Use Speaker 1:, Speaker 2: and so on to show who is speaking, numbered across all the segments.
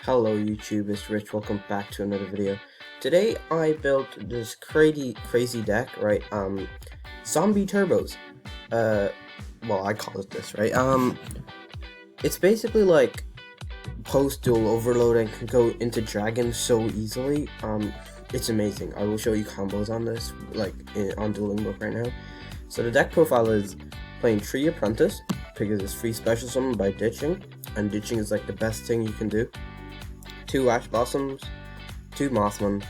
Speaker 1: Hello YouTube, it's Rich, welcome back to another video. Today I built this crazy deck, right, zombie turbos. Well, I call it this, right, it's basically like post-dual overload and can go into Dragon so easily. It's amazing. I will show you combos on this, like, on Dueling Book right now. So the deck profile is playing Tree Apprentice, because it's free special summon by ditching, and ditching is like the best thing you can do. 2 Ash Blossoms, 2 Mothman,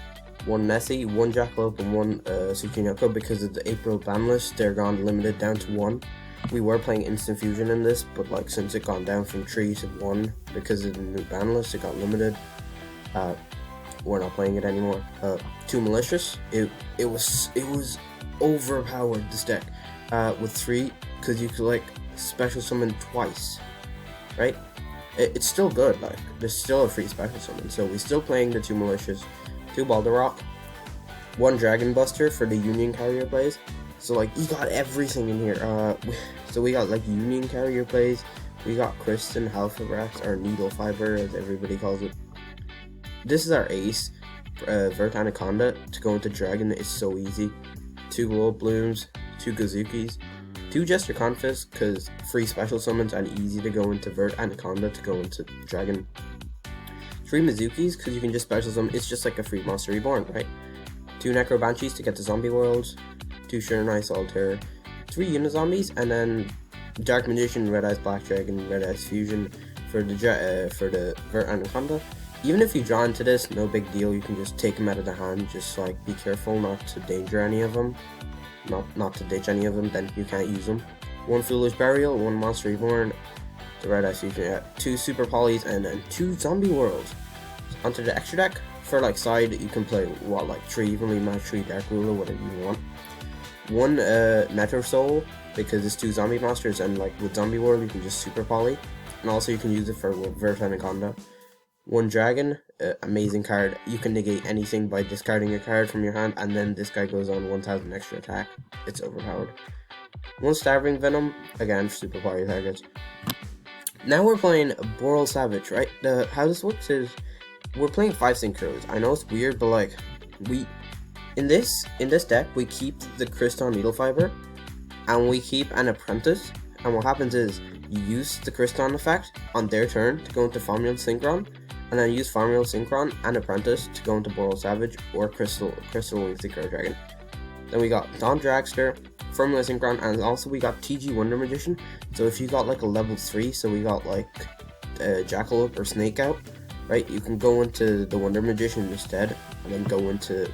Speaker 1: 1 Nessie, 1 Jackalope, and 1 Tsukinoko. Because of the April ban list, they're gone limited down to 1. We were playing Instant Fusion in this, but like since it gone down from 3 to 1 because of the new ban list, it got limited. We're not playing it anymore. 2 Malicious. It was overpowered, this deck, with 3, because you could like special summon twice, right? It's still good, like, there's still a free special summon, so we're still playing the 2 Malicious, 2 Balderrock, 1 Dragon Buster for the Union Carrier plays. So like, you got everything in here. So we got like Union Carrier plays, we got Kristen, Halfabrax, or Needle Fiber as everybody calls it. This is our ace, Vert Anaconda, to go into Dragon is so easy. 2 Glow Blooms, 2 Gazukis, 2 Jester Confis, because free special summons and easy to go into Vert Anaconda to go into Dragon. 3 Mizukis, because you can just special summon, it's just like a free Monster Reborn, right? 2 Necro Banshees to get the Zombie Worlds, 2 Sure Nice Alter, 3 Unizombies, and then Dark Magician, Red Eyes Black Dragon, Red Eyes Fusion for the Vert Anaconda. Even if you draw into this, no big deal, you can just take them out of the hand, just like be careful not to danger any of them. Not to ditch any of them, then you can't use them. 1 Foolish Burial, 1 Monster Reborn, the Red Eyes Fusion, 2 Super Polys, and then 2 Zombie Worlds. Onto the extra deck. For like side, you can play like 3 evenly matched, 3 Dark Ruler, whatever you want. 1 Nether Soul, because it's 2 Zombie Monsters, and like with Zombie World you can just Super Poly, and also you can use it for Vert Anaconda. 1 Dragon, amazing card. You can negate anything by discarding a card from your hand, and then this guy goes on 1000 extra attack. It's overpowered. 1 Starving Venom, again for super power targets. Now we're playing Boral Savage, right? How this works is we're playing 5 synchros. I know it's weird, but like in this deck we keep the Crystal Needle Fiber, and we keep an Apprentice. And what happens is you use the Crystal effect on their turn to go into Farmion Synchron, and then use Farmion Synchron and Apprentice to go into Boral Savage or Crystal Wing Synchro Dragon. Then we got Dawn Dragster, Formula Synchron, and also we got TG Wonder Magician. So if you got like a level 3, so we got like Jackalope or Snake out, right? You can go into the Wonder Magician instead, and then go into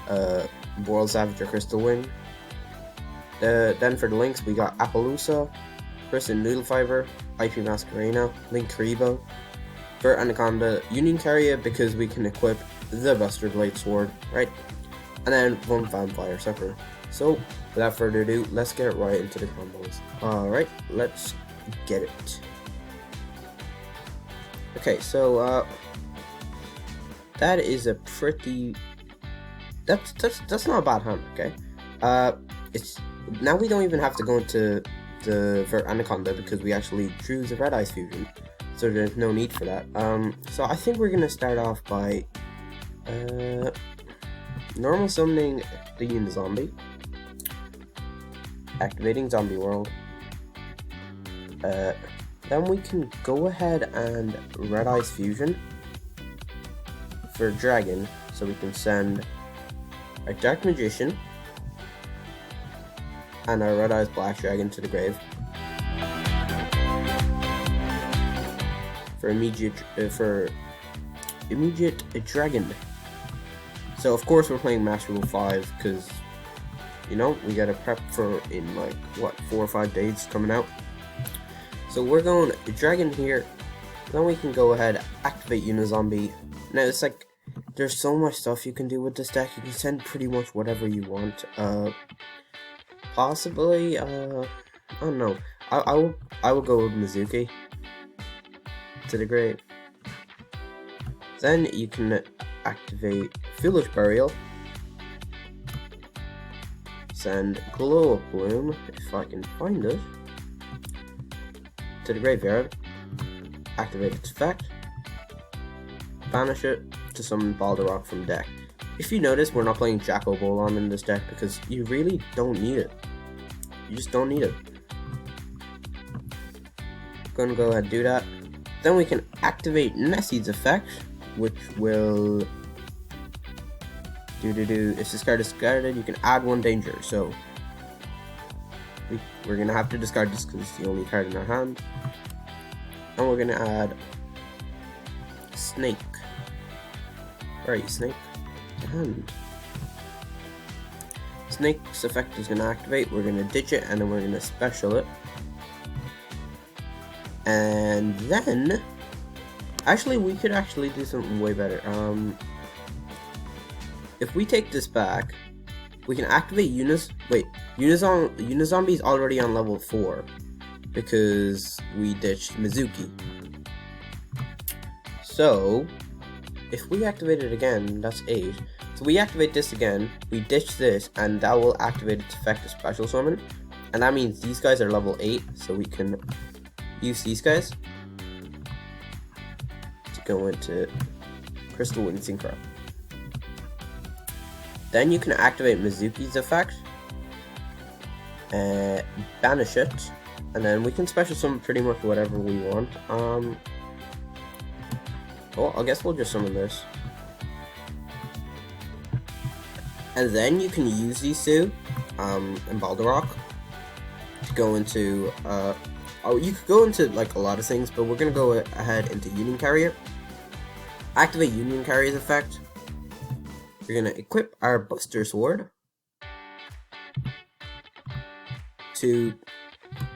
Speaker 1: Boral Savage or Crystal Wing. Then for the links, we got Appaloosa, Kristen Noodle Fiber, IP Masquerena, Link Karibo, Vert Anaconda, Union Carrier, because we can equip the Buster Blade Sword, right? And then 1 Vampire Sucker. So, without further ado, let's get right into the combos. Alright, let's get it. Okay, so, that is a pretty... That's not a bad hand, okay? Now we don't even have to go into the Vert Anaconda because we actually drew the Red Eyes Fusion, so there's no need for that. So I think we're gonna start off by normal summoning the Unizombie, activating Zombie World. Then we can go ahead and Red Eyes Fusion for Dragon, so we can send a Dark Magician and our Red Eyes Black Dragon to the grave for immediate Dragon. So of course we're playing Master Rule 5 because, you know, we gotta prep for in like what 4 or 5 days coming out. So we're going Dragon here. Then we can go ahead, activate Unizombie. Now it's like there's so much stuff you can do with this deck. You can send pretty much whatever you want. Possibly, I don't know. I will go with Mizuki to the grave. Then you can activate Foolish Burial, send Glow Up Bloom, if I can find it, to the graveyard, activate its effect, banish it to summon Balderok from deck. If you notice, we're not playing Jacko Bolon in this deck because you really don't need it. You just don't need it. Gonna go ahead and do that. Then we can activate Nessie's effect, which will if this card is discarded, you can add 1 danger. So we're gonna have to discard this because it's the only card in our hand. And we're gonna add Snake. Where are you, Snake? To hand. Snake's effect is gonna activate. We're gonna ditch it and then we're gonna special it. And then, actually, we could actually do something way better. If we take this back, we can activate Unizombie is already on level 4 because we ditched Mizuki. So, if we activate it again, that's 8. So we activate this again, we ditch this, and that will activate its effect of special summon. And that means these guys are level 8, so we can use these guys to go into Crystal Wind Synchro. Then you can activate Mizuki's effect, banish it, and then we can special summon pretty much whatever we want. Well, I guess we'll just summon this. And then you can use these two, and Balderok, to go into, you could go into like a lot of things, but we're gonna go ahead into Union Carrier. Activate Union Carrier's effect. We're gonna equip our Buster Sword to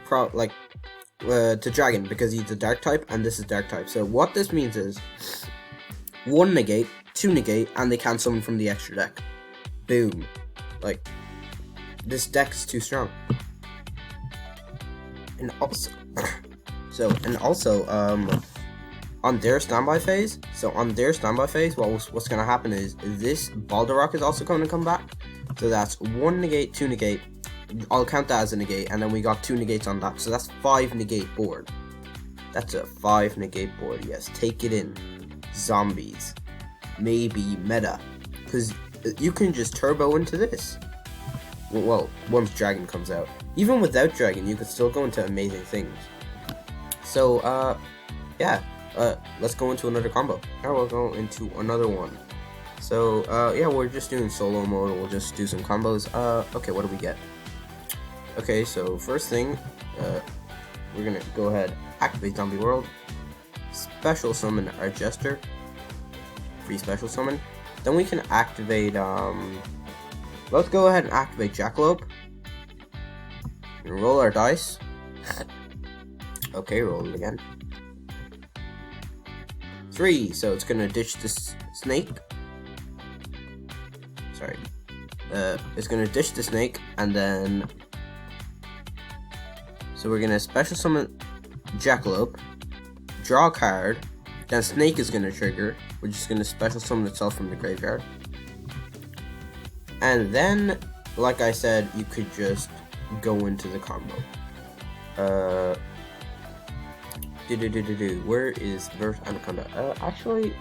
Speaker 1: Dragun because he's a Dark type and this is Dark type. So what this means is 1 negate, 2 negate, and they can't summon from the extra deck. Boom! Like, this deck is too strong. And also, on their standby phase, what's gonna happen is this Balderok is also going to come back. So that's 1 negate, 2 negate. I'll count that as a negate, and then we got 2 negates on that. So that's 5 negate board. That's a 5 negate board. Yes, take it in. Zombies, maybe meta, because you can just turbo into this. Well, once Dragun comes out. Even without Dragun, you could still go into amazing things. So, yeah. Let's go into another combo. Now we'll go into another one. So, yeah, we're just doing solo mode. We'll just do some combos. Okay, what do we get? Okay, so first thing, we're gonna go ahead, activate Zombie World, special summon our Jester, free special summon. Then we can activate, let's go ahead and activate Jackalope, and roll our dice. Okay, roll it again. 3, so it's gonna ditch this snake. Sorry. It's gonna ditch the snake, and then, so we're gonna special summon Jackalope, draw a card, then snake is gonna trigger, which is gonna special summon itself from the graveyard. And then, like I said, you could just go into the combo. Where is Verse Anaconda? Actually,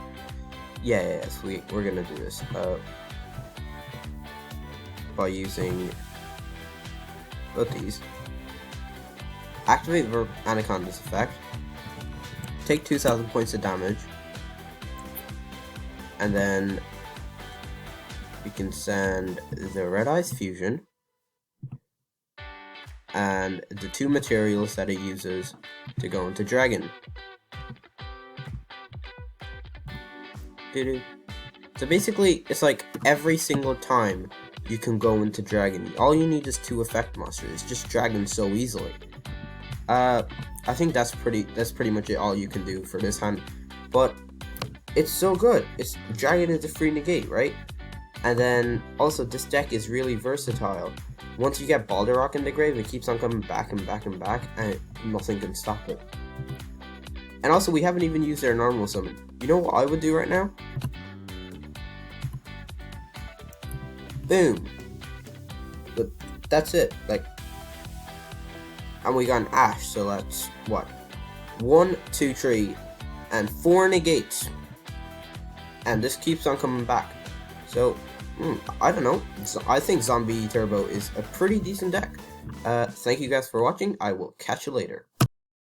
Speaker 1: yeah, sweet. We're gonna do this by using both these. Activate Verse Anaconda's effect. Take 2,000 points of damage, and then we can send the Red Eyes Fusion and the 2 materials that it uses to go into Dragun. So basically, it's like every single time you can go into Dragun, all you need is 2 effect monsters. Just Dragun so easily. I think that's pretty much it. All you can do for this hand, but it's so good. Dragun is a free negate, right? And then also this deck is really versatile. Once you get Balderok in the grave, it keeps on coming back and back and back, and nothing can stop it. And also, we haven't even used our normal summon. You know what I would do right now? Boom. But that's it. Like, and we got an Ash, so that's what? 1, 2, 3, and 4 negates. and this keeps on coming back. So, I don't know. I think Zombie Turbo is a pretty decent deck. Thank you guys for watching. I will catch you later.